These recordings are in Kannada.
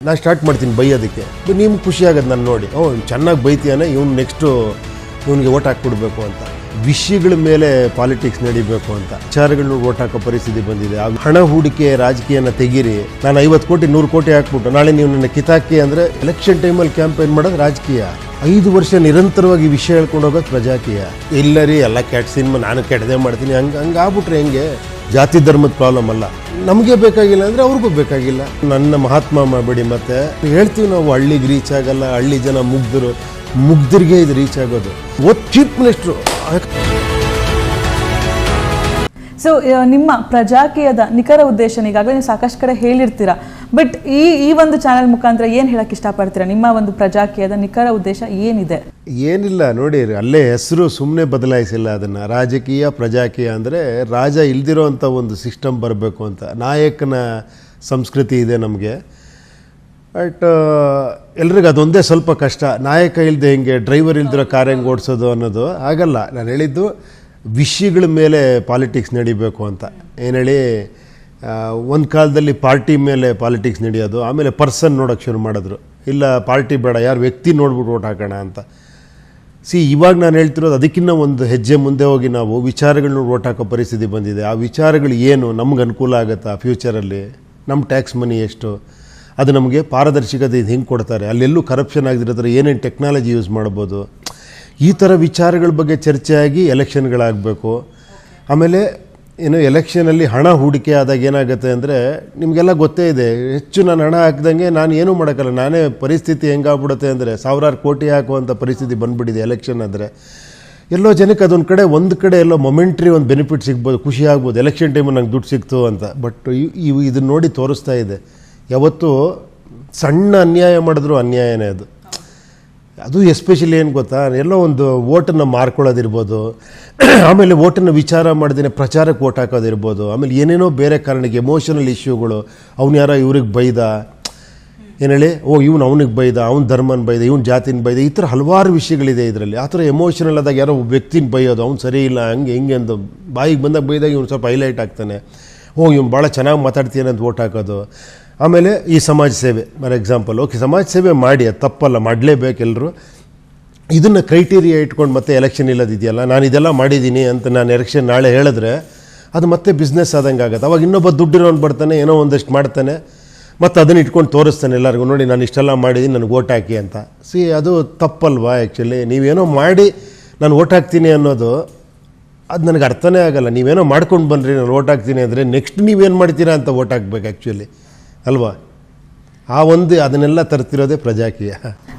ನಾನು ಸ್ಟಾರ್ಟ್ ಮಾಡ್ತೀನಿ ಬೈಯೋದಕ್ಕೆ. ನಿಮ್ಗೆ ಖುಷಿ ಆಗೋದು ನಾನು ನೋಡಿ, ಚೆನ್ನಾಗಿ ಬೈತೀಯಾನೆ, ಇವ್ನು ನೆಕ್ಸ್ಟು ಇವನಿಗೆ ಓಟ್ ಹಾಕ್ಬಿಡ್ಬೇಕು ಅಂತ. ವಿಷಯಗಳ ಮೇಲೆ ಪಾಲಿಟಿಕ್ಸ್ ನಡಿಬೇಕು ಅಂತ ವಿಚಾರಗಳನ್ನ ಓಟ್ ಹಾಕೋ ಪರಿಸ್ಥಿತಿ ಬಂದಿದೆ. ಹಣ ಹೂಡಿಕೆ ರಾಜಕೀಯನ ತೆಗೀರಿ, ನಾನು 50 ಕೋಟಿ 100 ಕೋಟಿ ಹಾಕ್ಬಿಟ್ಟು ನಾಳೆ ನೀವು ನನ್ನ ಕಿತಾಕಿ ಅಂದರೆ ಎಲೆಕ್ಷನ್ ಟೈಮಲ್ಲಿ ಕ್ಯಾಂಪೇನ್ ಮಾಡೋದು ರಾಜಕೀಯ. 5 ವರ್ಷ ನಿರಂತರವಾಗಿ ವಿಷಯ ಹೇಳ್ಕೊಂಡು ಹೋಗೋದು ಪ್ರಜಾಕೀಯ. ಇಲ್ಲ ರೀ, ಎಲ್ಲ ಕೆಟ್ಟ ಸಿನಿಮಾ ನಾನು ಕೆಟ್ಟದೇ ಮಾಡ್ತೀನಿ ಹಂಗೆ ಆಗ್ಬಿಟ್ರೆ ಹೆಂಗೆ? ಜಾತಿ ಧರ್ಮದ ಪ್ರಾಬ್ಲಮ್ ಅಲ್ಲ, ನಮಗೆ ಬೇಕಾಗಿಲ್ಲ ಅಂದರೆ ಅವ್ರಿಗೂ ಬೇಕಾಗಿಲ್ಲ. ನನ್ನ ಮಹಾತ್ಮ ಮಾಡಬೇಡಿ. ಮತ್ತೆ ಹೇಳ್ತೀವಿ ನಾವು, ಹಳ್ಳಿಗೆ ರೀಚ್ ಆಗಲ್ಲ, ಹಳ್ಳಿ ಜನ ಮುಗ್ಧರಿಗೆ ಇದು ರೀಚ್ ಆಗೋದು. Chief minister. ಸೊ ನಿಮ್ಮ ಪ್ರಜಾಕೀಯದ ನಿಖರ ಉದ್ದೇಶ ಈಗಾಗಲೇ ನೀವು ಸಾಕಷ್ಟು ಕಡೆ ಹೇಳಿರ್ತೀರಾ, ಬಟ್ ಈ ಒಂದು ಚಾನೆಲ್ ಮುಖಾಂತರ ಏನು ಹೇಳಕ್ಕೆ ಇಷ್ಟಪಡ್ತೀರಾ? ನಿಮ್ಮ ಒಂದು ಪ್ರಜಾಕೀಯದ ನಿಖರ ಉದ್ದೇಶ ಏನಿದೆ? ಏನಿಲ್ಲ ನೋಡಿ, ಅಲ್ಲೇ ಹೆಸರು ಸುಮ್ಮನೆ ಬದಲಾಯಿಸಿಲ್ಲ ಅದನ್ನು. ರಾಜಕೀಯ ಪ್ರಜಾಕೀಯ ಅಂದರೆ ರಾಜ ಇಲ್ದಿರೋ ಅಂಥ ಒಂದು ಸಿಸ್ಟಮ್ ಬರಬೇಕು ಅಂತ. ನಾಯಕನ ಸಂಸ್ಕೃತಿ ಇದೆ ನಮಗೆ, ಬಟ್ ಎಲ್ರಿಗೂ ಅದೊಂದೇ ಸ್ವಲ್ಪ ಕಷ್ಟ. ನಾಯಕ ಇಲ್ಲದೆ ಹೆಂಗೆ, ಡ್ರೈವರ್ ಇಲ್ದಿರೋ ಕಾರ್ ಹೆಂಗೆ ಓಡಿಸೋದು ಅನ್ನೋದು ಆಗಲ್ಲ. ನಾನು ಹೇಳಿದ್ದು ವಿಷಯಗಳ ಮೇಲೆ ಪಾಲಿಟಿಕ್ಸ್ ನಡಿಬೇಕು ಅಂತ. ಏನು ಹೇಳಿ, ಒಂದು ಕಾಲದಲ್ಲಿ ಪಾರ್ಟಿ ಮೇಲೆ ಪಾಲಿಟಿಕ್ಸ್ ನಡೆಯೋದು, ಆಮೇಲೆ ಪರ್ಸನ್ ನೋಡೋಕ್ಕೆ ಶುರು ಮಾಡಿದ್ರು. ಇಲ್ಲ, ಪಾರ್ಟಿ ಬೇಡ, ಯಾರು ವ್ಯಕ್ತಿ ನೋಡ್ಬಿಟ್ಟು ಓಟ್ ಹಾಕೋಣ ಅಂತ. ಇವಾಗ ನಾನು ಹೇಳ್ತಿರೋದು ಅದಕ್ಕಿಂತ ಒಂದು ಹೆಜ್ಜೆ ಮುಂದೆ ಹೋಗಿ ನಾವು ವಿಚಾರಗಳನ್ನ ಓಟ್ ಹಾಕೋ ಪರಿಸ್ಥಿತಿ ಬಂದಿದೆ. ಆ ವಿಚಾರಗಳು ಏನು ನಮ್ಗೆ ಅನುಕೂಲ ಆಗುತ್ತಾ ಫ್ಯೂಚರಲ್ಲಿ, ನಮ್ಮ ಟ್ಯಾಕ್ಸ್ ಮನಿ ಎಷ್ಟು, ಅದು ನಮಗೆ ಪಾರದರ್ಶಕತೆ ಇದು ಹೆಂಗೆ ಕೊಡ್ತಾರೆ, ಅಲ್ಲೆಲ್ಲೂ ಕರಪ್ಷನ್ ಆಗದಿರೋದ್ರೆ ಏನೇನು ಟೆಕ್ನಾಲಜಿ ಯೂಸ್ ಮಾಡ್ಬೋದು, ಈ ಥರ ವಿಚಾರಗಳ ಬಗ್ಗೆ ಚರ್ಚೆ ಆಗಿ ಎಲೆಕ್ಷನ್ಗಳಾಗಬೇಕು. ಆಮೇಲೆ ಏನು, ಎಲೆಕ್ಷನಲ್ಲಿ ಹಣ ಹೂಡಿಕೆ ಆದಾಗ ಏನಾಗುತ್ತೆ ಅಂದರೆ ನಿಮಗೆಲ್ಲ ಗೊತ್ತೇ ಇದೆ, ಹೆಚ್ಚು ನಾನು ಹಣ ಹಾಕಿದಂಗೆ ನಾನು ಏನೂ ಮಾಡೋಕ್ಕಲ್ಲ. ನಾನೇ ಪರಿಸ್ಥಿತಿ ಹೆಂಗಾಗ್ಬಿಡುತ್ತೆ ಅಂದರೆ ಸಾವಿರಾರು ಕೋಟಿ ಹಾಕುವಂಥ ಪರಿಸ್ಥಿತಿ ಬಂದುಬಿಟ್ಟಿದೆ ಎಲೆಕ್ಷನ್ ಅಂದರೆ. ಎಲ್ಲೋ ಜನಕ್ಕೆ ಅದೊಂದು ಕಡೆ, ಒಂದು ಕಡೆ ಎಲ್ಲೋ ಮೊಮೆಂಟ್ರಿ ಒಂದು ಬೆನಿಫಿಟ್ ಸಿಗ್ಬೋದು, ಖುಷಿ ಆಗ್ಬೋದು, ಎಲೆಕ್ಷನ್ ಟೈಮಲ್ಲಿ ನಂಗೆ ದುಡ್ಡು ಸಿಕ್ತು ಅಂತ. ಬಟ್ ಇದನ್ನು ನೋಡಿ ತೋರಿಸ್ತಾ ಇದೆ, ಯಾವತ್ತೂ ಸಣ್ಣ ಅನ್ಯಾಯ ಮಾಡಿದ್ರು ಅನ್ಯಾಯನೇ ಅದು. ಅದು ಎಸ್ಪೆಷಲಿ ಏನು ಗೊತ್ತಾ, ಎಲ್ಲೋ ಒಂದು ಓಟನ್ನು ಮಾರ್ಕೊಳ್ಳೋದಿರ್ಬೋದು, ಆಮೇಲೆ ಓಟನ್ನು ವಿಚಾರ ಮಾಡ್ದೇ ಪ್ರಚಾರಕ್ಕೆ ಓಟ್ ಹಾಕೋದಿರ್ಬೋದು, ಆಮೇಲೆ ಏನೇನೋ ಬೇರೆ ಕಾರಣಕ್ಕೆ ಎಮೋಷನಲ್ ಇಶ್ಯೂಗಳು, ಅವ್ನು ಯಾರೋ ಇವ್ರಿಗೆ ಬೈದ, ಏನು ಹೇಳಿ, ಇವ್ನು ಅವನಿಗೆ ಬೈದ, ಅವ್ನು ಧರ್ಮನ ಬೈದ, ಇವ್ನು ಜಾತಿನ ಬೈದ, ಈ ಥರ ಹಲವಾರು ವಿಷಯಗಳಿದೆ ಇದರಲ್ಲಿ. ಆ ಥರ ಎಮೋಷನಲ್ ಆದಾಗ ಯಾರೋ ವ್ಯಕ್ತಿನ ಬೈಯೋದು, ಅವ್ನು ಸರಿ ಇಲ್ಲ ಹಿಂಗೆ ಅಂತ ಬಾಯಿಗೆ ಬಂದಾಗ ಬೈದಾಗ ಇವ್ನು ಸ್ವಲ್ಪ ಹೈಲೈಟ್ ಆಗ್ತಾನೆ, ಇವ್ನು ಭಾಳ ಚೆನ್ನಾಗಿ ಮಾತಾಡ್ತೀಯನ ಅಂತ ಓಟ್ ಹಾಕೋದು. ಆಮೇಲೆ ಈ ಸಮಾಜ ಸೇವೆ ಫಾರ್ ಎಕ್ಸಾಂಪಲ್, ಸಮಾಜ ಸೇವೆ ಮಾಡಿ, ಅದು ತಪ್ಪಲ್ಲ, ಮಾಡಲೇಬೇಕು ಎಲ್ಲರೂ. ಇದನ್ನು ಕ್ರೈಟೀರಿಯಾ ಇಟ್ಕೊಂಡು ಮತ್ತೆ ಎಲೆಕ್ಷನ್ ಇಲ್ಲದಿದೆಯಲ್ಲ, ನಾನು ಇದೆಲ್ಲ ಮಾಡಿದ್ದೀನಿ ಅಂತ ನಾನು ಎಲೆಕ್ಷನ್ ನಾಳೆ ಹೇಳಿದ್ರೆ ಅದು ಮತ್ತೆ ಬಿಸ್ನೆಸ್ ಆದಂಗೆ ಆಗುತ್ತೆ. ಅವಾಗ ಇನ್ನೊಬ್ಬ ದುಡ್ಡಿರೋನು ಬರ್ತಾನೆ, ಏನೋ ಒಂದಷ್ಟು ಮಾಡ್ತಾನೆ, ಮತ್ತು ಅದನ್ನು ಇಟ್ಕೊಂಡು ತೋರಿಸ್ತಾನೆ ಎಲ್ಲರಿಗೂ, ನೋಡಿ ನಾನು ಇಷ್ಟೆಲ್ಲ ಮಾಡಿದ್ದೀನಿ, ನನಗೆ ಓಟ್ ಹಾಕಿ ಅಂತ. ಅದು ತಪ್ಪಲ್ವಾ? ಆ್ಯಕ್ಚುಲಿ ನೀವೇನೋ ಮಾಡಿ ನಾನು ಓಟ್ ಹಾಕ್ತೀನಿ ಅನ್ನೋದು ಅದು ನನಗೆ ಅರ್ಥನೇ ಆಗಲ್ಲ. ನೀವೇನೋ ಮಾಡ್ಕೊಂಡು ಬನ್ನಿರಿ, ನಾನು ಓಟ್ ಹಾಕ್ತೀನಿ ಅಂದರೆ ನೆಕ್ಸ್ಟ್ ನೀವೇನು ಮಾಡ್ತೀರಾ ಅಂತ ಓಟ್ ಹಾಕ್ಬೇಕು ಆ್ಯಕ್ಚುಲಿ, ಅಲ್ವಾ? ಅದನ್ನೆಲ್ಲ ತರ್ತಿರೋದೇ ಪ್ರಜಾಕೀಯ.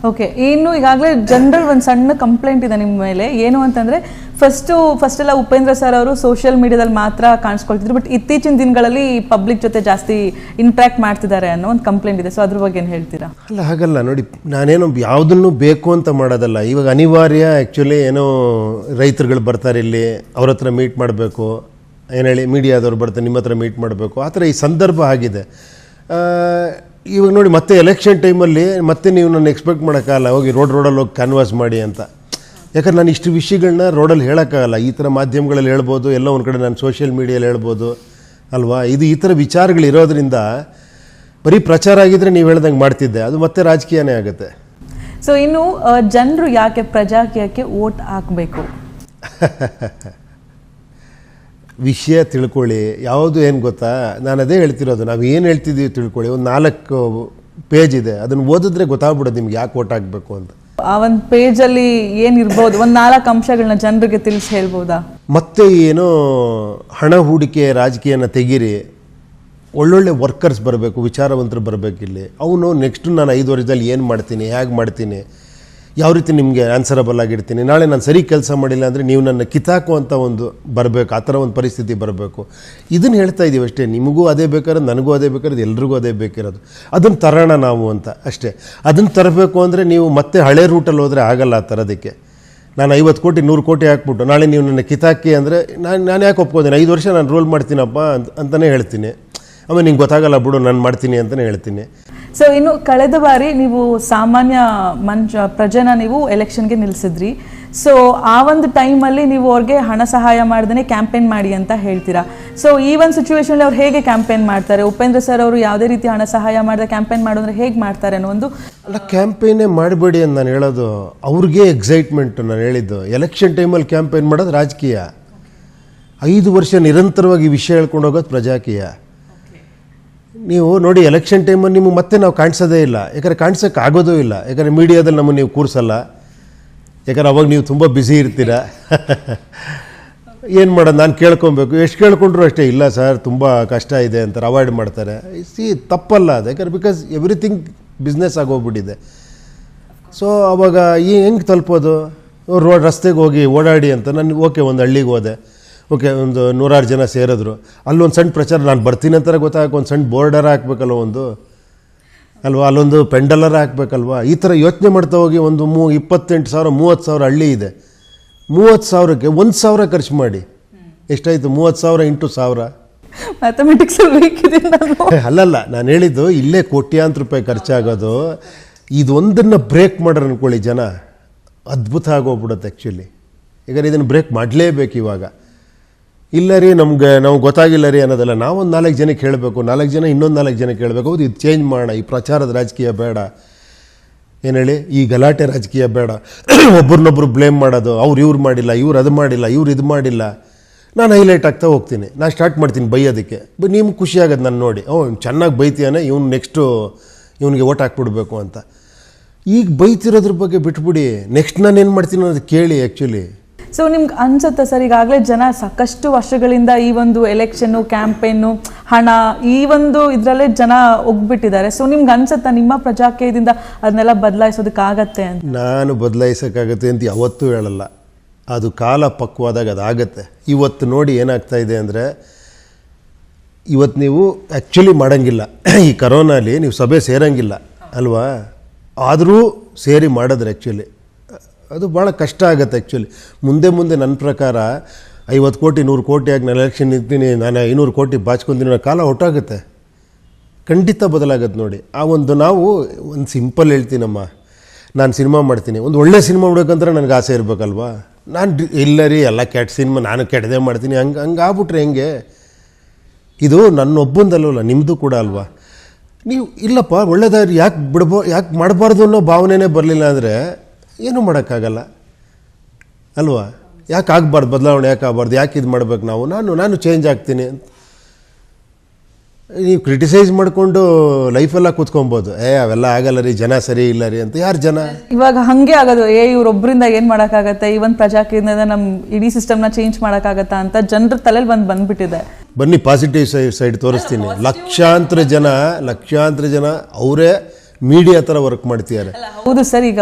ಓಕೆ, ಇನ್ನು ಈಗಾಗಲೇ ಜನರಲ್ ಒಂದು ಸಣ್ಣ ಕಂಪ್ಲೇಂಟ್ ಇದೆ ನಿಮ್ಮ ಮೇಲೆ. ಏನು ಅಂತಂದರೆ, ಫಸ್ಟ್ ಎಲ್ಲ ಉಪೇಂದ್ರ ಸರ್ ಅವರು ಸೋಷಿಯಲ್ ಮೀಡಿಯಾದಲ್ಲಿ ಮಾತ್ರ ಕಾಣಿಸ್ಕೊಳ್ತಿದ್ರು, ಬಟ್ ಇತ್ತೀಚಿನ ದಿನಗಳಲ್ಲಿ ಪಬ್ಲಿಕ್ ಜೊತೆ ಜಾಸ್ತಿ ಇಂಟ್ರ್ಯಾಕ್ಟ್ ಮಾಡ್ತಿದ್ದಾರೆ ಅನ್ನೋ ಒಂದು ಕಂಪ್ಲೇಂಟ್ ಇದೆ. ಸೊ ಅದ್ರ ಬಗ್ಗೆ ಏನು ಹೇಳ್ತೀರಾ? ಅಲ್ಲ, ಹಾಗಲ್ಲ ನೋಡಿ, ನಾನೇನೋ ಯಾವುದನ್ನು ಬೇಕು ಅಂತ ಮಾಡೋದಲ್ಲ. ಇವಾಗ ಅನಿವಾರ್ಯ ಆ್ಯಕ್ಚುಲಿ, ಏನೋ ರೈತರುಗಳು ಬರ್ತಾರೆ ಇಲ್ಲಿ, ಅವ್ರ ಹತ್ರ ಮೀಟ್ ಮಾಡಬೇಕು, ಏನು ಹೇಳಿ, ಮೀಡಿಯಾದವ್ರು ಬರ್ತಾರೆ ನಿಮ್ಮ ಹತ್ರ ಮೀಟ್ ಮಾಡಬೇಕು, ಆ ಥರ ಈ ಸಂದರ್ಭ ಆಗಿದೆ. ಇವಾಗ ನೋಡಿ, ಮತ್ತೆ ಎಲೆಕ್ಷನ್ ಟೈಮಲ್ಲಿ ಮತ್ತೆ ನೀವು ನನ್ನ ಎಕ್ಸ್ಪೆಕ್ಟ್ ಮಾಡೋಕ್ಕಾಗಲ್ಲ, ಹೋಗಿ ರೋಡಲ್ಲಿ ಹೋಗಿ ಕ್ಯಾನ್ವಾಸ್ ಮಾಡಿ ಅಂತ. ಯಾಕಂದ್ರೆ ನಾನು ಇಷ್ಟು ವಿಷಯಗಳನ್ನ ರೋಡಲ್ಲಿ ಹೇಳೋಕ್ಕಾಗಲ್ಲ. ಈ ಥರ ಮಾಧ್ಯಮಗಳಲ್ಲಿ ಹೇಳ್ಬೋದು, ಎಲ್ಲ ಒಂದು ಕಡೆ ನಾನು ಸೋಷಿಯಲ್ ಮೀಡಿಯಲ್ಲಿ ಹೇಳ್ಬೋದು, ಅಲ್ವಾ? ಈ ಥರ ವಿಚಾರಗಳಿರೋದ್ರಿಂದ ಬರೀ ಪ್ರಚಾರ ಆಗಿದ್ದರೆ ನೀವು ಹೇಳ್ದಂಗೆ ಮಾಡ್ತಿದ್ದೆ, ಅದು ಮತ್ತೆ ರಾಜಕೀಯನೇ ಆಗುತ್ತೆ. ಸೊ ಇನ್ನು ಜನರು ಯಾಕೆ ಪ್ರಜಾಕೀಯಕ್ಕೆ ವೋಟ್ ಹಾಕಬೇಕು? ವಿಷಯ ತಿಳ್ಕೊಳ್ಳಿ. ಯಾವುದು ಏನು ಗೊತ್ತಾ, ನಾನು ಅದೇ ಹೇಳ್ತಿರೋದು, ನಾವು ಏನು ಹೇಳ್ತಿದ್ದೀವಿ ತಿಳ್ಕೊಳ್ಳಿ. ಒಂದು 4 ಪೇಜ್ ಇದೆ, ಅದನ್ನು ಓದಿದ್ರೆ ಗೊತ್ತಾಗ್ಬಿಡೋದು ನಿಮ್ಗೆ ಯಾಕೆ ಓಟ್ ಹಾಕಬೇಕು ಅಂತ. ಆ ಒಂದು ಪೇಜಲ್ಲಿ ಏನಿರ್ಬೋದು, ಒಂದು 4 ಅಂಶಗಳನ್ನ ಜನರಿಗೆ ತಿಳಿಸಿ ಹೇಳ್ಬೋದಾ? ಮತ್ತೆ ಏನೋ ಹಣ ಹೂಡಿಕೆ ರಾಜಕೀಯನ ತೆಗೀರಿ, ಒಳ್ಳೊಳ್ಳೆ ವರ್ಕರ್ಸ್ ಬರಬೇಕು, ವಿಚಾರವಂತರು ಬರಬೇಕಿಲ್ಲಿ. ಅವನು ನೆಕ್ಸ್ಟು ನಾನು 5 ವರ್ಷದಲ್ಲಿ ಏನು ಮಾಡ್ತೀನಿ, ಹೇಗೆ ಮಾಡ್ತೀನಿ, ಯಾವ ರೀತಿ ನಿಮಗೆ ಆನ್ಸರಬಲ್ ಆಗಿರ್ತೀನಿ, ನಾಳೆ ನಾನು ಸರಿ ಕೆಲಸ ಮಾಡಿಲ್ಲ ಅಂದರೆ ನೀವು ನನ್ನ ಕಿತ್ತಾಕುವಂಥ ಒಂದು ಬರಬೇಕು, ಆ ಥರ ಒಂದು ಪರಿಸ್ಥಿತಿ ಬರಬೇಕು. ಇದನ್ನು ಹೇಳ್ತಾ ಇದ್ದೀವಿ ಅಷ್ಟೇ. ನಿಮಗೂ ಅದೇ ಬೇಕಾದ್ರೆ, ನನಗೂ ಅದೇ ಬೇಕಾದ್ರೆ, ಎಲ್ರಿಗೂ ಅದೇ ಬೇಕಿರೋದು. ಅದನ್ನು ತರೋಣ ನಾವು ಅಂತ ಅಷ್ಟೇ. ಅದನ್ನು ತರಬೇಕು ಅಂದರೆ ನೀವು ಮತ್ತೆ ಹಳೆ ರೂಟಲ್ಲಿ ಹೋದರೆ ಆಗಲ್ಲ. ಆ ಥರದಕ್ಕೆ ನಾನು 50 ಕೋಟಿ 100 ಕೋಟಿ ಹಾಕ್ಬಿಟ್ಟು ನಾಳೆ ನೀವು ನನ್ನ ಕಿತ್ತಾಕಿ ಅಂದರೆ ನಾನು ಯಾಕೆ ಒಪ್ಕೋತೀನಿ? 5 ವರ್ಷ ನಾನು ರೂಲ್ ಮಾಡ್ತೀನಪ್ಪ ಅಂತಲೇ ಹೇಳ್ತೀನಿ. ಆಮೇಲೆ ನಿಂಗೆ ಗೊತ್ತಾಗಲ್ಲ ಬಿಡು, ನಾನು ಮಾಡ್ತೀನಿ ಅಂತಲೇ ಹೇಳ್ತೀನಿ. ಸೊ ಇನ್ನು ಕಳೆದ ಬಾರಿ ನೀವು ಸಾಮಾನ್ಯ ಪ್ರಜೆನ ನೀವು ಎಲೆಕ್ಷನ್ಗೆ ನಿಲ್ಲಿಸಿದ್ರಿ. ಸೊ ಆ ಒಂದು ಟೈಮಲ್ಲಿ ನೀವು ಅವ್ರಿಗೆ ಹಣ ಸಹಾಯ ಮಾಡ್ದೇ ಕ್ಯಾಂಪೇನ್ ಮಾಡಿ ಅಂತ ಹೇಳ್ತೀರಾ. ಸೊ ಈ ಒಂದು ಸಿಚುವೇಶನಲ್ಲಿ ಅವ್ರು ಹೇಗೆ ಕ್ಯಾಂಪೇನ್ ಮಾಡ್ತಾರೆ? ಉಪೇಂದ್ರ ಸರ್ ಅವರು ಯಾವುದೇ ರೀತಿ ಹಣ ಸಹಾಯ ಮಾಡಿದ ಕ್ಯಾಂಪೇನ್ ಮಾಡೋದ್ರೆ ಹೇಗೆ ಮಾಡ್ತಾರೆ ಅನ್ನೋ ಒಂದು ಅಲ್ಲ, ಕ್ಯಾಂಪೇನೇ ಮಾಡಬೇಡಿ ಅಂತ ನಾನು ಹೇಳೋದು. ಅವ್ರಿಗೆ ಎಕ್ಸೈಟ್ಮೆಂಟ್. ನಾನು ಹೇಳಿದ್ದು ಎಲೆಕ್ಷನ್ ಟೈಮಲ್ಲಿ ಕ್ಯಾಂಪೇನ್ ಮಾಡೋದು ರಾಜಕೀಯ, 5 ವರ್ಷ ನಿರಂತರವಾಗಿ ವಿಷಯ ಹೇಳ್ಕೊಂಡು ಹೋಗೋದು ಪ್ರಜಾಕೀಯ. ನೀವು ನೋಡಿ, ಎಲೆಕ್ಷನ್ ಟೈಮಲ್ಲಿ ನಿಮಗೆ ಮತ್ತೆ ನಾವು ಕಾಣಿಸೋದೇ ಇಲ್ಲ, ಯಾಕಂದರೆ ಕಾಣಿಸೋಕ್ಕೆ ಆಗೋದೂ ಇಲ್ಲ, ಯಾಕಂದರೆ ಮೀಡಿಯಾದಲ್ಲಿ ನಮ್ಮನ್ನು ನೀವು ಕೂರಿಸಲ್ಲ, ಯಾಕಂದ್ರೆ ಅವಾಗ ನೀವು ತುಂಬ ಬ್ಯುಸಿ ಇರ್ತೀರ. ಏನು ಮಾಡೋದು, ನಾನು ಕೇಳ್ಕೊಬೇಕು, ಎಷ್ಟು ಕೇಳ್ಕೊಂಡ್ರು ಅಷ್ಟೇ, ಇಲ್ಲ ಸರ್ ತುಂಬ ಕಷ್ಟ ಇದೆ ಅಂತಾರೆ, ಅವಾಯ್ಡ್ ಮಾಡ್ತಾರೆ. ತಪ್ಪಲ್ಲ ಅದು, ಯಾಕಂದ್ರೆ ಬಿಕಾಸ್ ಎವ್ರಿಥಿಂಗ್ ಬಿಸ್ನೆಸ್ ಆಗೋಗ್ಬಿಟ್ಟಿದೆ. ಸೊ ಅವಾಗ ಹೆಂಗೆ ತಲುಪೋದು? ರಸ್ತೆಗೆ ಹೋಗಿ ಓಡಾಡಿ ಅಂತ ನಾನು ಓಕೆ ಒಂದು ಹಳ್ಳಿಗೆ ಹೋದೆ, ಓಕೆ ಒಂದು 100 ಜನ ಸೇರಿದ್ರು, ಅಲ್ಲೊಂದು ಸಣ್ಣ ಪ್ರಚಾರ, ನಾನು ಬರ್ತೀನಿ ಅಂತಾರೆ ಗೊತ್ತಾಗ ಒಂದು ಸಣ್ಣ ಬೋರ್ಡರ ಹಾಕ್ಬೇಕಲ್ವ ಒಂದು, ಅಲ್ವಾ, ಅಲ್ಲೊಂದು ಪೆಂಡಲರ ಹಾಕ್ಬೇಕಲ್ವ. ಈ ಥರ ಯೋಚನೆ ಮಾಡ್ತಾ ಹೋಗಿ ಒಂದು 28,000 30,000 ಹಳ್ಳಿ ಇದೆ, 30,000ಕ್ಕೆ 1,000 ಖರ್ಚು ಮಾಡಿ ಎಷ್ಟಾಯಿತು? 30,000 ಇಂಟು 1,000. ಮ್ಯಾಥಮೆಟಿಕ್ಸ್ ಅಲ್ಲಲ್ಲ, ನಾನು ಹೇಳಿದ್ದು ಇಲ್ಲೇ ಕೋಟ್ಯಾಂತರ ರೂಪಾಯಿ ಖರ್ಚಾಗೋದು. ಇದೊಂದನ್ನು ಬ್ರೇಕ್ ಮಾಡ್ರೆ ಅಂದ್ಕೊಳ್ಳಿ ಜನ, ಅದ್ಭುತ ಆಗೋಗ್ಬಿಡುತ್ತೆ ಆ್ಯಕ್ಚುಲಿ. ಈಗ ಇದನ್ನು ಬ್ರೇಕ್ ಮಾಡಲೇಬೇಕು ಇವಾಗ. ಇಲ್ಲ ರೀ ನಾವು ಗೊತ್ತಾಗಿಲ್ಲ ರೀ ಅನ್ನೋದಲ್ಲ, ನಾವೊಂದು 4 ಜನಕ್ಕೆ ಹೇಳಬೇಕು, 4 ಜನ ಇನ್ನೊಂದು 4 ಜನಕ್ಕೆ ಹೇಳಬೇಕು, ಹೌದು ಇದು ಚೇಂಜ್ ಮಾಡೋಣ, ಈ ಪ್ರಚಾರದ ರಾಜಕೀಯ ಬೇಡ, ಏನು ಹೇಳಿ, ಈ ಗಲಾಟೆ ರಾಜಕೀಯ ಬೇಡ, ಒಬ್ರನ್ನೊಬ್ರು ಬ್ಲೇಮ್ ಮಾಡೋದು, ಇವ್ರು ಮಾಡಿಲ್ಲ, ಇವ್ರು ಅದು ಮಾಡಿಲ್ಲ, ಇವ್ರು ಇದು ಮಾಡಿಲ್ಲ. ನಾನು ಹೈಲೈಟ್ ಆಗ್ತಾ ಹೋಗ್ತೀನಿ, ನಾನು ಸ್ಟಾರ್ಟ್ ಮಾಡ್ತೀನಿ ಬೈಯೋದಕ್ಕೆ. ನಿಮ್ಗೆ ಖುಷಿ ಆಗೋದು ನಾನು ನೋಡಿ, ಚೆನ್ನಾಗಿ ಬೈತೀಯಾನೆ, ನೆಕ್ಸ್ಟು ಇವನಿಗೆ ಓಟ್ ಹಾಕ್ಬಿಡ್ಬೇಕು ಅಂತ. ಈಗ ಬೈತಿರೋದ್ರ ಬಗ್ಗೆ ಬಿಟ್ಬಿಡಿ, ನೆಕ್ಸ್ಟ್ ನಾನು ಏನು ಮಾಡ್ತೀನಿ ಅನ್ನೋದು ಕೇಳಿ ಆ್ಯಕ್ಚುಲಿ. ಸೊ ನಿಮ್ಗೆ ಅನ್ಸುತ್ತೆ ಸರ್, ಈಗಾಗಲೇ ಜನ ಸಾಕಷ್ಟು ವರ್ಷಗಳಿಂದ ಈ ಒಂದು ಎಲೆಕ್ಷನ್ನು, ಕ್ಯಾಂಪೇನು, ಹಣ, ಈ ಒಂದು ಇದರಲ್ಲೇ ಜನ ಒಗ್ಬಿಟ್ಟಿದ್ದಾರೆ. ಸೊ ನಿಮ್ಗೆ ಅನ್ಸುತ್ತಾ ನಿಮ್ಮ ಪ್ರಜಾಕೀಯದಿಂದ ಅದನ್ನೆಲ್ಲ ಬದಲಾಯಿಸೋದಕ್ಕಾಗತ್ತೆ ಅಂತ? ನಾನು ಬದಲಾಯಿಸೋಕ್ಕಾಗತ್ತೆ ಅಂತ ಯಾವತ್ತೂ ಹೇಳಲ್ಲ, ಅದು ಕಾಲ ಪಕ್ವಾದಾಗ ಅದಾಗತ್ತೆ. ಇವತ್ತು ನೋಡಿ ಏನಾಗ್ತಾ ಇದೆ ಅಂದರೆ, ಇವತ್ತು ನೀವು ಆ್ಯಕ್ಚುಲಿ ಮಾಡೋಂಗಿಲ್ಲ, ಈ ಕರೋನಾಲಿ ನೀವು ಸಭೆ ಸೇರೋಂಗಿಲ್ಲ ಅಲ್ವಾ, ಆದರೂ ಸೇರಿ ಮಾಡಿದ್ರೆ ಆ್ಯಕ್ಚುಲಿ ಅದು ಭಾಳ ಕಷ್ಟ ಆಗುತ್ತೆ ಆ್ಯಕ್ಚುಲಿ. ಮುಂದೆ ನನ್ನ ಪ್ರಕಾರ 50 ಕೋಟಿ 100 ಕೋಟಿ ಆಗಿ ನಾನು ಎಲೆಕ್ಷನ್ ನಿಂತೀನಿ, ನಾನು 500 ಕೋಟಿ ಬಾಚ್ಕೊತೀನಿ ಅನ್ನೋ ಕಾಲ ಹೊಟ್ಟಾಗುತ್ತೆ, ಖಂಡಿತ ಬದಲಾಗತ್ತೆ ನೋಡಿ. ನಾವು ಒಂದು ಸಿಂಪಲ್ ಹೇಳ್ತೀನಮ್ಮ, ನಾನು ಸಿನಿಮಾ ಮಾಡ್ತೀನಿ, ಒಂದು ಒಳ್ಳೆ ಸಿನಿಮಾ ಮಾಡ್ಬೇಕಂದ್ರೆ ನನಗೆ ಆಸೆ ಇರಬೇಕಲ್ವಾ. ನಾನು ಇಲ್ಲ ರೀ ಎಲ್ಲ ಕೆಟ್ಟ ಸಿನಿಮಾ ನಾನು ಕೆಟ್ಟದೇ ಮಾಡ್ತೀನಿ, ಹಂಗೆ ಆಗ್ಬಿಟ್ರೆ ಹೆಂಗೆ? ಇದು ನನ್ನೊಬ್ಬಂದಲ್ವಲ್ಲ, ನಿಮ್ಮದು ಕೂಡ ಅಲ್ವಾ. ನೀವು ಇಲ್ಲಪ್ಪ ಒಳ್ಳೆದಾರಿ ಯಾಕೆ ಮಾಡಬಾರ್ದು ಅನ್ನೋ ಭಾವನೆನೇ ಬರಲಿಲ್ಲ ಅಂದರೆ ಏನೂ ಮಾಡೋಕ್ಕಾಗಲ್ಲ ಅಲ್ವಾ. ಯಾಕೆ ಆಗಬಾರ್ದು ಬದಲಾವಣೆ, ಯಾಕೆ ಆಗಬಾರ್ದು, ಯಾಕೆ ಇದು ಮಾಡ್ಬೇಕು ನಾನು ಚೇಂಜ್ ಆಗ್ತೀನಿ ಅಂತ ನೀವು ಕ್ರಿಟಿಸೈಸ್ ಮಾಡಿಕೊಂಡು ಲೈಫೆಲ್ಲ ಕೂತ್ಕೊಬೋದು. ಅವೆಲ್ಲ ಆಗಲ್ಲ ರೀ, ಜನ ಸರಿ ಇಲ್ಲ ರೀ ಅಂತ. ಯಾರು ಜನ? ಇವಾಗ ಹಾಗೆ ಆಗೋದು, ಇವ್ರೊಬ್ಬರಿಂದ ಏನು ಮಾಡೋಕ್ಕಾಗತ್ತೆ, ಈ ಒಂದು ಪ್ರಜಾಕೀಯದಿಂದ ನಮ್ಮ ಇಡೀ ಸಿಸ್ಟಮ್ನ ಚೇಂಜ್ ಮಾಡೋಕ್ಕಾಗತ್ತಾ ಅಂತ ಜನರ ತಲೆಯಲ್ಲಿ ಬಂದುಬಿಟ್ಟಿದೆ. ಬನ್ನಿ ಪಾಸಿಟಿವ್ ಸೈಡ್ ತೋರಿಸ್ತೀನಿ. ಲಕ್ಷಾಂತರ ಜನ ಅವರೇ ಮೀಡಿಯಾ ಥರ ವರ್ಕ್ ಮಾಡ್ತಿದ್ದಾರೆ. ಹೌದು ಸರ್, ಈಗ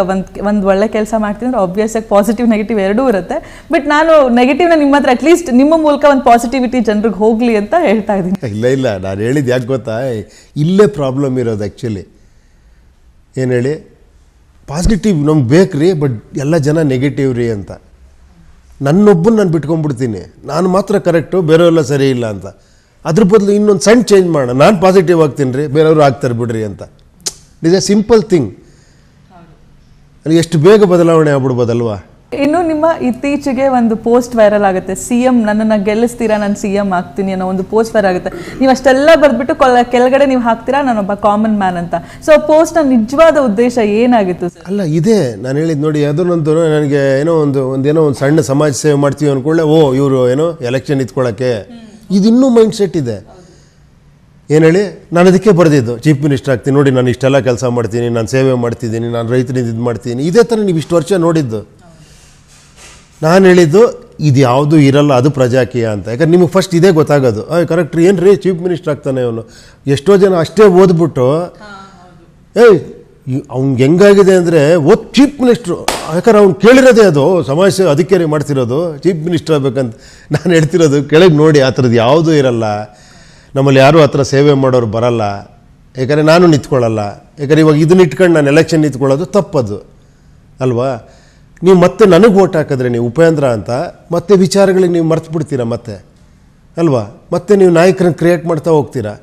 ಒಂದು ಒಳ್ಳೆ ಕೆಲಸ ಮಾಡ್ತೀನಿ ಅಂದ್ರೆ ಆಬ್ವಿಯಸ್ ಆಗಿ ಪಾಸಿಟಿವ್ ನೆಗೆಟಿವ್ ಎರಡೂ ಇರುತ್ತೆ. ಬಟ್ ನಾನು ನೆಗೆಟಿವ್ನ ನಿಮ್ಮ ಹತ್ರ ಅಟ್ಲೀಸ್ಟ್ ನಿಮ್ಮ ಮೂಲಕ ಒಂದು ಪಾಸಿಟಿವಿಟಿ ಜನರಿಗೆ ಹೋಗಲಿ ಅಂತ ಹೇಳ್ತಾ ಇದ್ದೀನಿ. ಇಲ್ಲ ನಾನು ಹೇಳಿದ್ದು ಯಾಕೆ ಗೊತ್ತಾ, ಇಲ್ಲೇ ಪ್ರಾಬ್ಲಮ್ ಇರೋದು ಆ್ಯಕ್ಚುಲಿ. ಏನು ಹೇಳಿ, ಪಾಸಿಟಿವ್ ನಮ್ಗೆ ಬೇಕು ರೀ, ಬಟ್ ಎಲ್ಲ ಜನ ನೆಗೆಟಿವ್ ರೀ ಅಂತ. ನನ್ನೊಬ್ಬನ ನಾನು ಬಿಟ್ಕೊಂಡ್ಬಿಡ್ತೀನಿ, ನಾನು ಮಾತ್ರ ಕರೆಕ್ಟು, ಬೇರೆಯವೆಲ್ಲ ಸರಿ ಇಲ್ಲ ಅಂತ. ಅದ್ರ ಬದಲು ಇನ್ನೊಂದು ಸಣ್ಣ ಚೇಂಜ್ ಮಾಡೋಣ, ನಾನು ಪಾಸಿಟಿವ್ ಆಗ್ತೀನಿ ರೀ, ಬೇರೆಯವರು ಆಗ್ತಾರೆ ಬಿಡ್ರಿ ಅಂತ. It is A simple thing. ಅಲ್ಲಿ ಎಷ್ಟು ಬೇಗ ಬದಲಾವಣೆ ಆಗ್ಬಿಡ್ಬೋದಲ್ವಾ. ಇನ್ನು ನಿಮ್ಮ ಇತ್ತೀಚೆಗೆ ಒಂದು ಪೋಸ್ಟ್ ವೈರಲ್ ಆಗುತ್ತೆ, CM ನನ್ನನ್ನು ಗೆಲ್ಲಿಸ್ತೀರಾ, ನಾನು CM ಆಗ್ತೀನಿ ಅನ್ನೋ ಒಂದು ಪೋಸ್ಟ್ ವೈರಲ್ ಆಗುತ್ತೆ. ನೀವು ಅಷ್ಟೆಲ್ಲ ಬರೆದ್ಬಿಟ್ಟು ಕೆಳಗಡೆ ನೀವು ಹಾಕ್ತೀರಾ ನಾನೊಬ್ಬ ಕಾಮನ್ ಮ್ಯಾನ್ ಅಂತ. ಸೊ ಪೋಸ್ಟ್ನ ನಿಜವಾದ ಉದ್ದೇಶ ಏನಾಗಿತ್ತು? ಅಲ್ಲ ಇದೇ ನಾನು ಹೇಳಿದ್ದು ನೋಡಿ, ಅದನ್ನೊಂದು ನನಗೆ ಒಂದೇನೋ ಒಂದು ಸಣ್ಣ ಸಮಾಜ ಸೇವೆ ಮಾಡ್ತೀವಿ ಅಂದ್ಕೊಳ್ಳೆ, ಇವರು ಏನೋ ಎಲೆಕ್ಷನ್ ಇತ್ಕೊಳ್ಳೋಕ್ಕೆ, ಇದಿನ್ನೂ ಮೈಂಡ್ ಸೆಟ್ ಇದೆ. ಏನು ಹೇಳಿ, ನಾನು ಅದಕ್ಕೆ ಬರೆದಿದ್ದು ಚೀಫ್ ಮಿನಿಸ್ಟರ್ ಆಗ್ತೀನಿ ನೋಡಿ, ನಾನು ಇಷ್ಟೆಲ್ಲ ಕೆಲಸ ಮಾಡ್ತೀನಿ, ನಾನು ಸೇವೆ ಮಾಡ್ತಿದ್ದೀನಿ, ನಾನು ರೈತರಿಂದ ಇದು ಮಾಡ್ತೀನಿ. ಇದೇ ಥರ ನೀವು ಇಷ್ಟು ವರ್ಷ ನೋಡಿದ್ದು. ನಾನು ಹೇಳಿದ್ದು ಇದು ಯಾವುದೂ ಇರಲ್ಲ, ಅದು ಪ್ರಜಾಕೀಯ ಅಂತ. ಯಾಕಂದ್ರೆ ನಿಮಗೆ ಫಸ್ಟ್ ಇದೇ ಗೊತ್ತಾಗೋದು, ಕರೆಕ್ಟ್ ರೀ, ಏನು ರೀ ಚೀಫ್ ಮಿನಿಸ್ಟರ್ ಆಗ್ತಾನೆ ಅವನು. ಎಷ್ಟೋ ಜನ ಅಷ್ಟೇ ಓದ್ಬಿಟ್ಟು ಅವ್ನಿಗೆ ಹೆಂಗಾಗಿದೆ ಅಂದರೆ ಚೀಫ್ ಮಿನಿಸ್ಟ್ರು, ಯಾಕಂದ್ರೆ ಅವ್ನು ಕೇಳಿರೋದೇ ಅದು ಸಮಾಜ ಸೇವೆ, ಅದಕ್ಕೆ ರೀ ಮಾಡ್ತಿರೋದು ಚೀಫ್ ಮಿನಿಸ್ಟರ್ ಆಗ್ಬೇಕಂತ. ನಾನು ಹೇಳ್ತಿರೋದು ಕೆಳಗೆ ನೋಡಿ, ಆ ಥರದ್ದು ಯಾವುದೂ ಇರಲ್ಲ. ನಮ್ಮಲ್ಲಿ ಯಾರೂ ಆ ಥರ ಸೇವೆ ಮಾಡೋರು ಬರಲ್ಲ, ಯಾಕಂದರೆ ನಾನು ನಿಂತ್ಕೊಳ್ಳಲ್ಲ. ಯಾಕಂದರೆ ಇವಾಗ ಇದನ್ನ ಇಟ್ಕೊಂಡು ನಾನು ಎಲೆಕ್ಷನ್ ನಿಂತ್ಕೊಳ್ಳೋದು ತಪ್ಪದು ಅಲ್ವಾ. ನೀವು ಮತ್ತೆ ನನಗೆ ಓಟ್ ಹಾಕಿದ್ರೆ ನೀವು ಉಪೇಂದ್ರ ಅಂತ, ಮತ್ತೆ ವಿಚಾರಗಳಿಗೆ ನೀವು ಮರ್ತು ಬಿಡ್ತೀರಾ ಮತ್ತೆ ಅಲ್ವಾ. ಮತ್ತೆ ನೀವು ನಾಯಕರನ್ನ ಕ್ರಿಯೇಟ್ ಮಾಡ್ತಾ ಹೋಗ್ತೀರಾ.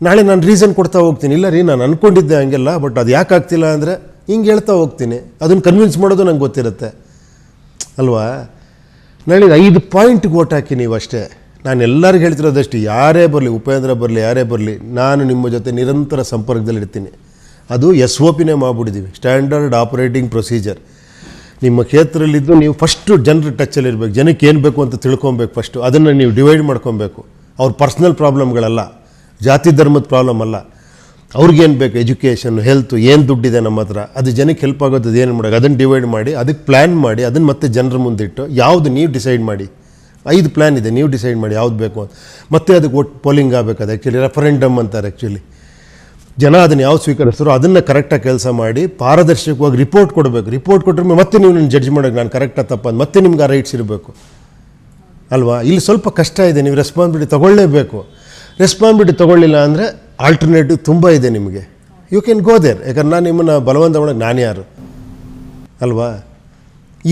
ನಾಳೆ ನಾನು ರೀಸನ್ ಕೊಡ್ತಾ ಹೋಗ್ತೀನಿ, ಇಲ್ಲ ರೀ ನಾನು ಅಂದ್ಕೊಂಡಿದ್ದೆ ಹಂಗೆಲ್ಲ, ಬಟ್ ಅದು ಯಾಕೆ ಆಗ್ತಿಲ್ಲ ಅಂದರೆ ಹಿಂಗೆ ಹೇಳ್ತಾ ಹೋಗ್ತೀನಿ. ಅದನ್ನು ಕನ್ವಿನ್ಸ್ ಮಾಡೋದು ನಂಗೆ ಗೊತ್ತಿರುತ್ತೆ ಅಲ್ವಾ? ನಾಳೆ 5 ಪಾಯಿಂಟ್ಗೆ ಓಟ್ ಹಾಕಿ ನೀವು ಅಷ್ಟೇ. ನಾನು ಎಲ್ಲರಿಗೂ ಹೇಳ್ತಿರೋದಷ್ಟು, ಯಾರೇ ಬರಲಿ, ಉಪೇಂದ್ರ ಬರಲಿ, ಯಾರೇ ಬರಲಿ, ನಾನು ನಿಮ್ಮ ಜೊತೆ ನಿರಂತರ ಸಂಪರ್ಕದಲ್ಲಿರ್ತೀನಿ. ಅದು SOPನೇ ಮಾಡಿಬಿಟ್ಟಿದ್ದೀವಿ, ಸ್ಟ್ಯಾಂಡರ್ಡ್ ಆಪರೇಟಿಂಗ್ ಪ್ರೊಸೀಜರ್. ನಿಮ್ಮ ಕ್ಷೇತ್ರದಲ್ಲಿದ್ದು ನೀವು ಫಸ್ಟು ಜನರ ಟಚ್ಚಲ್ಲಿರ್ಬೇಕು, ಜನಕ್ಕೆ ಏನು ಬೇಕು ಅಂತ ತಿಳ್ಕೊಬೇಕು ಫಸ್ಟು. ಅದನ್ನು ನೀವು ಡಿವೈಡ್ ಮಾಡ್ಕೊಬೇಕು. ಅವ್ರ ಪರ್ಸ್ನಲ್ ಪ್ರಾಬ್ಲಮ್ಗಳಲ್ಲ, ಜಾತಿ ಧರ್ಮದ ಪ್ರಾಬ್ಲಮ್ ಅಲ್ಲ. ಅವ್ರಿಗೇನು ಬೇಕು, ಎಜುಕೇಷನ್, ಹೆಲ್ತು, ಏನು ದುಡ್ಡಿದೆ ನಮ್ಮ ಹತ್ರ, ಅದು ಜನಕ್ಕೆ ಹೆಲ್ಪ್ ಆಗೋದು ಏನು ಮಾಡೋದು, ಅದನ್ನು ಡಿವೈಡ್ ಮಾಡಿ, ಅದಕ್ಕೆ ಪ್ಲ್ಯಾನ್ ಮಾಡಿ, ಅದನ್ನು ಮತ್ತೆ ಜನರ ಮುಂದಿಟ್ಟು ಯಾವುದು ನೀವು ಡಿಸೈಡ್ ಮಾಡಿ. 5 ಪ್ಲ್ಯಾನ್ ಇದೆ, ನೀವು ಡಿಸೈಡ್ ಮಾಡಿ ಯಾವ್ದು ಬೇಕು ಅಂತ. ಮತ್ತೆ ಅದಕ್ಕೆ ಒಟ್ಟು ಪೋಲಿಂಗ್ ಆಗಬೇಕು. ಅದು ಆ್ಯಕ್ಚುಲಿ ರೆಫರೆಂಡಮ್ ಅಂತಾರೆ. ಆ್ಯಕ್ಚುಲಿ ಜನ ಅದನ್ನು ಯಾವ್ದು ಸ್ವೀಕರಿಸ್ತಾರೋ ಅದನ್ನು ಕರೆಕ್ಟಾಗಿ ಕೆಲಸ ಮಾಡಿ ಪಾರದರ್ಶಕವಾಗಿ ರಿಪೋರ್ಟ್ ಕೊಡಬೇಕು. ರಿಪೋರ್ಟ್ ಕೊಟ್ಟರೆ ಮತ್ತೆ ನೀವು ನನ್ನ ಜಡ್ಜ್ ಮಾಡೋಕ್ಕೆ ನಾನು ಕರೆಕ್ಟಾಗಿ ತಪ್ಪಂದು ಮತ್ತೆ ನಿಮ್ಗೆ ಆ ರೈಟ್ಸ್ ಇರಬೇಕು ಅಲ್ವಾ? ಇಲ್ಲಿ ಸ್ವಲ್ಪ ಕಷ್ಟ ಇದೆ, ನೀವು ರೆಸ್ಪಾನ್ಸಿಬಿಲಿಟಿ ತೊಗೊಳ್ಳೇಬೇಕು. ರೆಸ್ಪಾನ್ಸಿಬಿಲಿಟಿ ತೊಗೊಳ್ಳಿಲ್ಲ ಅಂದರೆ ಆಲ್ಟರ್ನೇಟಿವ್ ತುಂಬ ಇದೆ ನಿಮಗೆ. You can go there. ಯಾಕಂದ್ರೆ ನಾನು ನಿಮ್ಮನ್ನು ಬಲವಂತ ಮಾಡೋಕ್ಕೆ ನಾನು ಯಾರು ಅಲ್ವಾ?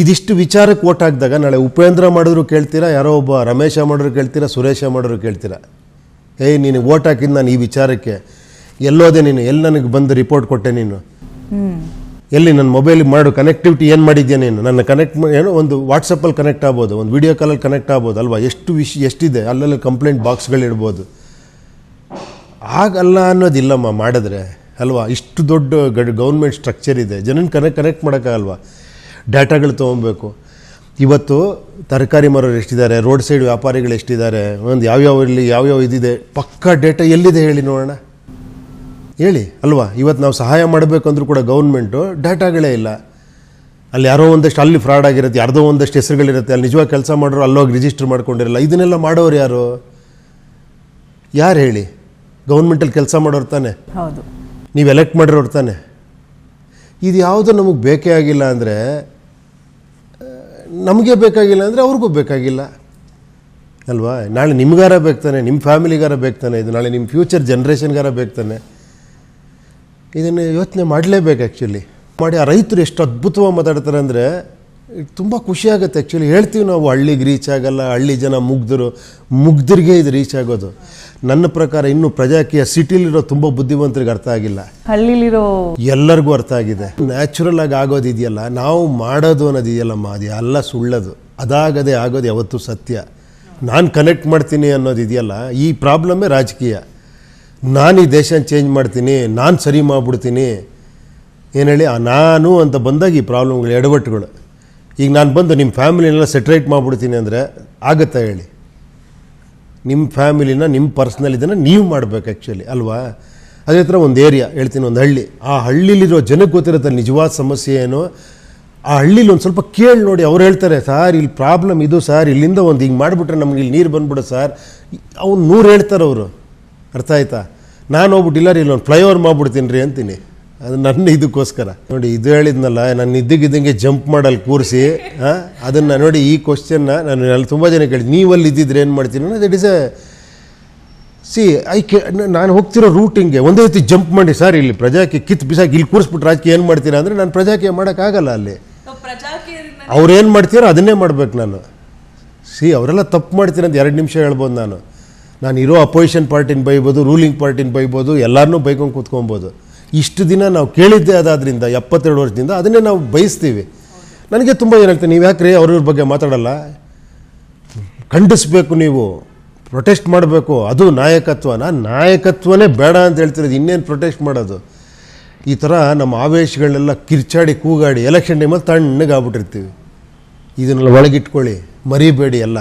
ಇದಿಷ್ಟು ವಿಚಾರಕ್ಕೆ ಓಟ್ ಹಾಕಿದಾಗ ನಾಳೆ ಉಪೇಂದ್ರ ಮಾಡಿದ್ರು ಕೇಳ್ತೀರಾ, ಯಾರೋ ಒಬ್ಬ ರಮೇಶ ಮಾಡಿದ್ರು ಕೇಳ್ತೀರಾ, ಸುರೇಶ ಮಾಡಿದ್ರು ಕೇಳ್ತೀರಾ, ಏಯ್ ನೀನು ಓಟ್ ಹಾಕಿದ್ದು ನಾನು ಈ ವಿಚಾರಕ್ಕೆ, ಎಲ್ಲೋದೆ ನೀನು, ಎಲ್ಲಿ ನನಗೆ ಬಂದು ರಿಪೋರ್ಟ್ ಕೊಟ್ಟೆ ನೀನು, ಎಲ್ಲಿ ನನ್ನ ಮೊಬೈಲಿಗೆ ಮಾಡು ಕನೆಕ್ಟಿವಿಟಿ ಏನು ಮಾಡಿದ್ಯಾ ನೀನು, ನನ್ನ ಕನೆಕ್ಟ್ ಏನೋ ಒಂದು ವಾಟ್ಸಪ್ಪಲ್ಲಿ ಕನೆಕ್ಟ್ ಆಗ್ಬೋದು, ಒಂದು ವೀಡಿಯೋ ಕಾಲಲ್ಲಿ ಕನೆಕ್ಟ್ ಆಗ್ಬೋದು ಅಲ್ವಾ? ಎಷ್ಟಿದೆ ಅಲ್ಲೆಲ್ಲ ಕಂಪ್ಲೇಂಟ್ ಬಾಕ್ಸ್ಗಳಿಡ್ಬೋದು. ಆಗಲ್ಲ ಅನ್ನೋದಿಲ್ಲಮ್ಮ ಮಾಡಿದ್ರೆ ಅಲ್ವಾ? ಇಷ್ಟು ದೊಡ್ಡ ಗೌರ್ಮೆಂಟ್ ಸ್ಟ್ರಕ್ಚರ್ ಇದೆ, ಜನನ ಕನೆಕ್ಟ್ ಮಾಡೋಕ್ಕಾಗಲ್ವಾ? ಡಾಟಾಗಳು ತೊಗೊಬೇಕು. ಇವತ್ತು ತರಕಾರಿ ಮಾರೋರು ಎಷ್ಟಿದ್ದಾರೆ, ರೋಡ್ ಸೈಡ್ ವ್ಯಾಪಾರಿಗಳು ಎಷ್ಟಿದ್ದಾರೆ, ಒಂದು ಯಾವ್ಯಾವ ಇದಿದೆ, ಪಕ್ಕಾ ಡೇಟಾ ಎಲ್ಲಿದೆ ಹೇಳಿ ನೋಡೋಣ, ಹೇಳಿ ಅಲ್ವಾ? ಇವತ್ತು ನಾವು ಸಹಾಯ ಮಾಡಬೇಕಂದ್ರೂ ಕೂಡ ಗೌರ್ಮೆಂಟು ಡಾಟಾಗಳೇ ಇಲ್ಲ. ಅಲ್ಲಿ ಯಾರೋ ಒಂದಷ್ಟು ಅಲ್ಲಿ ಫ್ರಾಡ್ ಆಗಿರುತ್ತೆ, ಯಾರ್ದೋ ಒಂದಷ್ಟು ಹೆಸರುಗಳಿರುತ್ತೆ, ಅಲ್ಲಿ ನಿಜವಾಗಿ ಕೆಲಸ ಮಾಡೋರು ಅಲ್ಲೋಗಿ ರಿಜಿಸ್ಟರ್ ಮಾಡ್ಕೊಂಡಿರಲ್ಲ. ಇದನ್ನೆಲ್ಲ ಮಾಡೋರು ಯಾರು ಹೇಳಿ? ಗೌರ್ಮೆಂಟಲ್ಲಿ ಕೆಲಸ ಮಾಡೋರು ತಾನೆ, ಹೌದು, ನೀವು ಎಲೆಕ್ಟ್ ಮಾಡಿರೋರು ತಾನೆ. ಇದು ಯಾವುದೂ ನಮಗೆ ಬೇಕೇ ಆಗಿಲ್ಲ ಅಂದರೆ, ನಮಗೆ ಬೇಕಾಗಿಲ್ಲ ಅಂದರೆ ಅವ್ರಿಗೂ ಬೇಕಾಗಿಲ್ಲ ಅಲ್ವಾ? ನಾಳೆ ನಿಮ್ಗಾರ ಬೇಕ್ತಾನೆ, ನಿಮ್ಮ ಫ್ಯಾಮಿಲಿಗಾರ ಬೇಕ್ತಾನೆ, ಇದು ನಾಳೆ ನಿಮ್ಮ ಫ್ಯೂಚರ್ ಜನ್ರೇಷನ್ಗಾರ ಬೇಕ್ತಾನೆ. ಇದನ್ನು ಯೋಚನೆ ಮಾಡಲೇಬೇಕು ಆ್ಯಕ್ಚುಲಿ. ಮಾಡಿ ಆ ರೈತರು ಎಷ್ಟು ಅದ್ಭುತವಾಗಿ ಮಾತಾಡ್ತಾರೆ ಅಂದರೆ ತುಂಬ ಖುಷಿಯಾಗುತ್ತೆ. ಆ್ಯಕ್ಚುಲಿ ಹೇಳ್ತೀವಿ ನಾವು, ಹಳ್ಳಿಗೆ ರೀಚ್ ಆಗಲ್ಲ, ಹಳ್ಳಿ ಜನ ಮುಗ್ಧರಿಗೆ ಇದು ರೀಚ್ ಆಗೋದು. ನನ್ನ ಪ್ರಕಾರ ಇನ್ನೂ ಪ್ರಜಾಕೀಯ ಸಿಟಿಲಿರೋ ತುಂಬ ಬುದ್ಧಿವಂತರಿಗೆ ಅರ್ಥ ಆಗಿಲ್ಲ, ಹಳ್ಳಿಲಿರೋ ಎಲ್ಲರಿಗೂ ಅರ್ಥ ಆಗಿದೆ. ನ್ಯಾಚುರಲ್ ಆಗಿ ಆಗೋದಿದೆಯಲ್ಲ, ನಾವು ಮಾಡೋದು ಅನ್ನೋದಿದೆಯಲ್ಲಮ್ಮ, ಅದು ಎಲ್ಲ ಸುಳ್ಳದು. ಅದಾಗದೆ ಆಗೋದು ಯಾವತ್ತೂ ಸತ್ಯ. ನಾನು ಕನೆಕ್ಟ್ ಮಾಡ್ತೀನಿ ಅನ್ನೋದಿದೆಯಲ್ಲ, ಈ ಪ್ರಾಬ್ಲಮ್ಮೇ ರಾಜಕೀಯ. ನಾನು ಈ ದೇಶನ ಚೇಂಜ್ ಮಾಡ್ತೀನಿ, ನಾನು ಸರಿ ಮಾಡಿಬಿಡ್ತೀನಿ, ಏನು ಹೇಳಿ, ನಾನು ಅಂತ ಬಂದಾಗ ಈ ಪ್ರಾಬ್ಲಮ್ಗಳು, ಎಡವಟ್ಟುಗಳು. ಈಗ ನಾನು ಬಂದು ನಿಮ್ಮ ಫ್ಯಾಮಿಲಿನೆಲ್ಲ ಸೆಟ್ರೇಟ್ ಮಾಡಿಬಿಡ್ತೀನಿ ಅಂದರೆ ಆಗುತ್ತಾ ಹೇಳಿ? ನಿಮ್ಮ ಫ್ಯಾಮಿಲಿನ, ನಿಮ್ಮ ಪರ್ಸ್ನಲ್ ಇದನ್ನು ನೀವು ಮಾಡಬೇಕು ಆ್ಯಕ್ಚುಲಿ ಅಲ್ವಾ? ಅದೇ ಥರ ಒಂದು ಏರಿಯಾ ಹೇಳ್ತೀನಿ, ಒಂದು ಹಳ್ಳಿ, ಆ ಹಳ್ಳಿಲಿರೋ ಜನಕ್ಕೆ ಗೊತ್ತಿರುತ್ತೆ ನಿಜವಾದ ಸಮಸ್ಯೆ ಏನು. ಆ ಹಳ್ಳಿಲಿ ಒಂದು ಸ್ವಲ್ಪ ಕೇಳಿ ನೋಡಿ, ಅವ್ರು ಹೇಳ್ತಾರೆ, ಸಾರ್ ಇಲ್ಲಿ ಪ್ರಾಬ್ಲಮ್ ಇದು ಸಾರ್, ಇಲ್ಲಿಂದ ಒಂದು ಹಿಂಗೆ ಮಾಡಿಬಿಟ್ರೆ ನಮ್ಗೆ ಇಲ್ಲಿ ನೀರು ಬಂದ್ಬಿಡು ಸಾರ್, ಅವ್ನು 100 ಹೇಳ್ತಾರೆ ಅವರು. ಅರ್ಥ ಆಯ್ತಾ? ನಾನು ಹೋಗ್ಬಿಟ್ಟು ಇಲ್ಲ ರೀ, ಇಲ್ಲೊಂದು ಫ್ಲೈಓವರ್ ಮಾಡಿಬಿಡ್ತೀನಿ ರೀ ಅಂತೀನಿ. ಅದು ನನ್ನ ಇದಕ್ಕೋಸ್ಕರ ನೋಡಿ, ಇದು ಹೇಳಿದ್ನಲ್ಲ, ನಾನು ಇದ್ದಂಗೆ ಜಂಪ್ ಮಾಡಲ್ಲಿ ಕೂರಿಸಿ ಅದನ್ನು ನೋಡಿ. ಈ ಕ್ವಶನ್ನ ನಾನು ತುಂಬ ಜನ ಕೇಳಿದ್ದು, ನೀವಲ್ಲಿ ಇದ್ದಿದ್ರೆ ಏನು ಮಾಡ್ತೀನಿ ಅನ್ನೋ. ದಟ್ ಇಸ್ ನಾನು ಹೋಗ್ತಿರೋ ರೂಟಿಂಗೆ ಒಂದೇ ರೀತಿ ಜಂಪ್ ಮಾಡಿ, ಸರ್ ಇಲ್ಲಿ ಪ್ರಜಾಕೀಯ ಕಿತ್ತು ಬಿಸಾಕಿ ಇಲ್ಲಿ ಕೂರಿಸ್ಬಿಟ್ಟು ರಾಜಕೀಯ ಏನು ಮಾಡ್ತೀರಾ ಅಂದರೆ, ನಾನು ಪ್ರಜಾಕೀಯ ಮಾಡೋಕ್ಕಾಗಲ್ಲ. ಅಲ್ಲಿ ಅವ್ರೇನು ಮಾಡ್ತೀರೋ ಅದನ್ನೇ ಮಾಡ್ಬೇಕು ನಾನು. ಅವರೆಲ್ಲ ತಪ್ಪು ಮಾಡ್ತೀನಿ ಅಂತ 2 ನಿಮಿಷ ಹೇಳ್ಬೋದು. ನಾನು ಇರೋ ಅಪೋಸಿಷನ್ ಪಾರ್ಟಿನ ಬೈಬೋದು, ರೂಲಿಂಗ್ ಪಾರ್ಟಿನ ಬೈಬೋದು, ಎಲ್ಲರನ್ನೂ ಬೈಕೊಂಡು ಕೂತ್ಕೊಬೋದು. ಇಷ್ಟು ದಿನ ನಾವು ಕೇಳಿದ್ದೆ ಅದಾದ್ರಿಂದ 72 ವರ್ಷದಿಂದ ಅದನ್ನೇ ನಾವು ಬಯಸ್ತೀವಿ. ನನಗೆ ತುಂಬ ಜನ ಹೇಳ್ತಾರೆ, ನೀವು ಯಾಕ್ರಿ ಅವ್ರವ್ರ ಬಗ್ಗೆ ಮಾತಾಡಲ್ಲ, ಖಂಡಿಸ್ಬೇಕು, ನೀವು ಪ್ರೊಟೆಸ್ಟ್ ಮಾಡಬೇಕು, ಅದು ನಾಯಕತ್ವ. ನಾನು ನಾಯಕತ್ವನೇ ಬೇಡ ಅಂತ ಹೇಳ್ತಿರೋದು, ಇನ್ನೇನು ಪ್ರೊಟೆಸ್ಟ್ ಮಾಡೋದು? ಈ ಥರ ನಮ್ಮ ಆವೇಶಗಳನ್ನೆಲ್ಲ ಕಿರ್ಚಾಡಿ ಕೂಗಾಡಿ ಎಲೆಕ್ಷನ್ ಟೈಮಲ್ಲಿ ತಣ್ಣಗೆ ಆಗ್ಬಿಟ್ಟಿರ್ತೀವಿ. ಇದನ್ನೆಲ್ಲ ಒಳಗಿಟ್ಕೊಳ್ಳಿ, ಮರಿಬೇಡಿ. ಎಲ್ಲ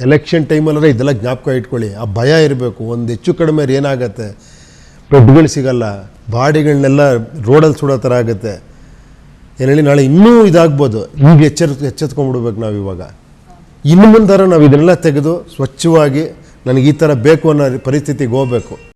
ಎಲೆಕ್ಷನ್ ಟೈಮಲ್ಲೇ ಇದೆಲ್ಲ ಜ್ಞಾಪಕ ಇಟ್ಕೊಳ್ಳಿ. ಆ ಭಯ ಇರಬೇಕು. ಒಂದು ಹೆಚ್ಚು ಕಡಿಮೆ ಏನಾಗುತ್ತೆ, ಬೆಡ್ಗಳು ಸಿಗಲ್ಲ, ಬಾಡಿಗಳನ್ನೆಲ್ಲ ರೋಡಲ್ಲಿ ಸುಡೋ ಥರ ಆಗುತ್ತೆ. ಏನು ಹೇಳಿ, ನಾಳೆ ಇನ್ನೂ ಇದಾಗ್ಬೋದು. ಈಗ ಎಚ್ಚೆತ್ಕೊಂಡ್ಬಿಡ್ಬೇಕು ನಾವು ಇವಾಗ. ಇನ್ನು ಮುಂದಾರ ನಾವು ಇದನ್ನೆಲ್ಲ ತೆಗೆದು ಸ್ವಚ್ಛವಾಗಿ ನನಗೆ ಈ ಥರ ಬೇಕು ಅನ್ನೋ ಪರಿಸ್ಥಿತಿಗೆ ಹೋಗಬೇಕು.